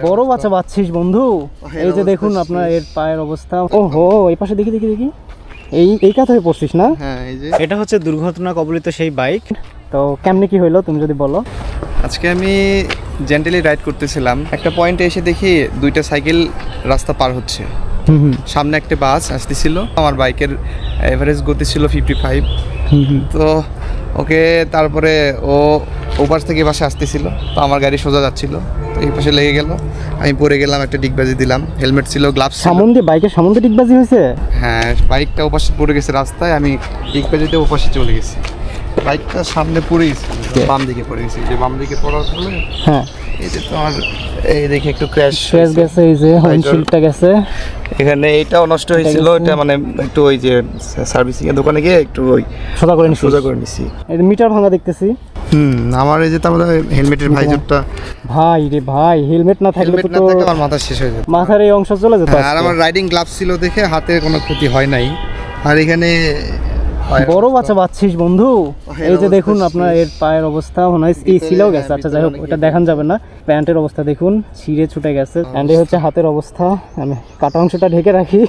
বড় বাচ্চা বাচ্চিস বন্ধু, এই যে দেখুন আপনার এর পায়ের অবস্থা। ওহো, এই পাশে দেখি দেখি দেখি, এই কাঁথায় পড়ছিস না? হ্যাঁ, এই যে এটা হচ্ছে দুর্ঘটনা কবলিত সেই বাইক। তো কেমনে কি হইলো তুমি যদি বলো। আজকে আমি জেন্টালি রাইড করতেছিলাম, একটা পয়েন্টে এসে দেখি দুইটা সাইকেল রাস্তা পার হচ্ছে। সামনে একটা বাস আসতেছিল, আমার বাইকের এভারেজ গতি ছিল 55। তো ওকে তারপরে ও ওপাশ থেকে বাসে আসতেছিল, তো আমার গাড়ি সোজা যাচ্ছিল, তো এই পাশে লেগে গেল, আমি পড়ে গেলাম, একটা ডিগবাজি দিলাম, হেলমেট ছিল, গ্লাভস ছিল। সামনে বাইকের সামনে ডিগবাজি হয়েছে? হ্যাঁ, বাইকটা ওপাশে পড়ে গেছে রাস্তায়, আমি ডিগবাজিতে ওপাশে চলে গেছি, বাইকটা সামনে পড়ে গেছে, বাম দিকে পড়ে গেছে। যে বাম দিকে পড়ার ফলে হ্যাঁ, এই যে তোমার এই দেখে একটু ক্র্যাশ গেছে, এই যে উইন্ডশিল্ডটা গেছে এখানে, এইটাও নষ্ট হয়েছিল। এটা মানে একটু ওই যে সার্ভিসিং এর দোকানে গিয়ে একটু ওই সোজা করে নিছি। এই মিটার ভাঙা দেখতেছি। আমার এই যে তার মধ্যে হেলমেটের ভাইজারটা, ভাই রে ভাই, হেলমেট না থাকলে হেলমেট না তো থাকলে আমার মাথা শেষ হয়ে যেত, মাথার এই অংশ চলে যেত। আর আমার রাইডিং গ্লাভস ছিল দেখে হাতে কোনো ক্ষতি হয় নাই। আর এখানে বড় বাচ্চা বাচ্চিস বন্ধু, এই যে দেখুন আপনার এর পায়ের অবস্থা, মনে হয় এই ছিলেও গেছে। আচ্ছা যাই হোক, ওটা দেখান যাবে না। প্যান্টের অবস্থা দেখুন, ছিঁড়ে ছুটে গেছে। প্যান্টে হচ্ছে হাতের অবস্থা, আমি কাটা অংশটা ঢেকে রাখি।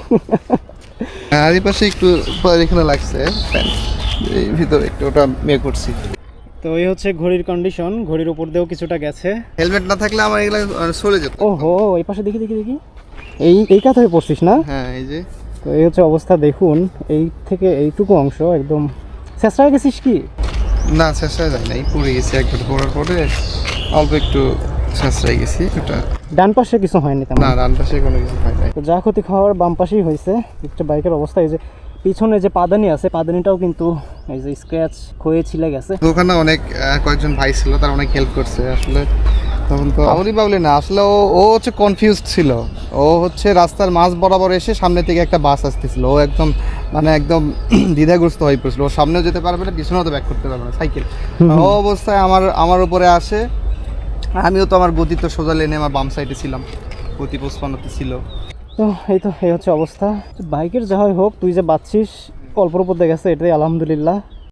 আর এই পাশে একটু এখানে লাগছে প্যান্ট, এই ভিতরে একটু ওটা মেয়ে করছি। তো এই হচ্ছে ঘড়ির কন্ডিশন, ঘড়ির উপর দিয়েও কিছুটা গেছে। হেলমেট না থাকলে আমার এগুলো চলে যেত। ওহো, এই পাশে দেখি দেখি দেখি, এই কাঁথায় পড়ছিস না? হ্যাঁ, এই যে তো এই হচ্ছে অবস্থা দেখুন, এই থেকে এইটুকু অংশ একদম শেষরায় গেছিস কি? না, শেষরায় যায় নাই, পড়ে গেছি একবার, পড়ার পরে অল্প একটু শেষরায় গেছি। ওটা ডান পাশে কিছু হয়নি তেমন? না, ডান পাশে কোনো কিছু হয় নাই। তো যা ক্ষতি খাওয়ার বাম পাশেই হয়েছে। একটা বাইকের অবস্থা, এই যে পিছনে যে পাদানি আছে, পাদানিটাও কিন্তু এই যে স্ক্র্যাচ ক্ষয়ে ছিলে গেছে। ওখানে অনেক কয়েকজন ভাই ছিল, তারা অনেক হেল্প করছে। আসলে তখন তো আমলি বাবলি না, আসলে ও হচ্ছে কনফিউজড ছিল। ও হচ্ছে রাস্তার মাঝ বরাবর এসে সামনে থেকে একটা বাস আসতেছিল, ও একদম একদম দ্বিধাগ্রস্ত হয়ে পড়ছিল। ও সামনেও যেতে পারবে না, পিছনেও তো ব্যাক করতে পারবে না সাইকেল। ও অবস্থায় আমার উপরে আসে, আমিও তো আমার গতি তো সোজা লেনে আমার বাম সাইডে ছিলাম, গতি 55 ছিল। তো এই হচ্ছে অবস্থা। বাইকের যা হয় হোক, তুই যে বাঁচছিস, অল্পর উপর দিয়ে গেছে, এটাই আলহামদুলিল্লাহ।